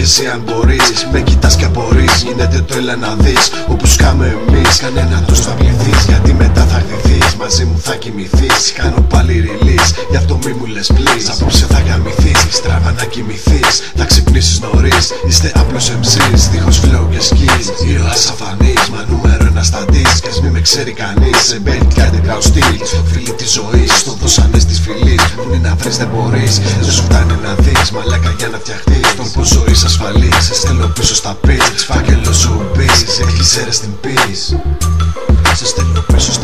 κι εσύ αν μπορείς. Με κοιτάς κι απορείς, γίνεται το έλα να δεις. Όπου σκάμε εμείς, κανένα τους θα πληθείς. Γιατί μετά θα χτηθείς, μαζί μου θα κοιμηθείς. Κάνω πάλι release, γι' αυτό μη μου λες please. Απόψε θα γαμηθείς, στραβά να κοιμηθείς. Θα ξυπνήσεις νωρίς, είστε απλώς MCs, δίχως flow και skills. Ήρωας αφανής, μα νούμερο ένα στα disc. Κι ας μη με ξέρει κανείς, σε μπέλτ κι αντικάω στυλ. Φίλοι της ζωής, το δώσανε στις φιλείς. Που είναι να βρεις δεν μπορείς, δεν σου φτάνει να δεις. Μαλάκα για να φτιαχτείς, τον που ζωής ασφαλής. Σε στέλνω πίσω στα pitch, φάκελο σου μπεις. Έχεις αίρες στην peace. Σε στέλνω πίσω στα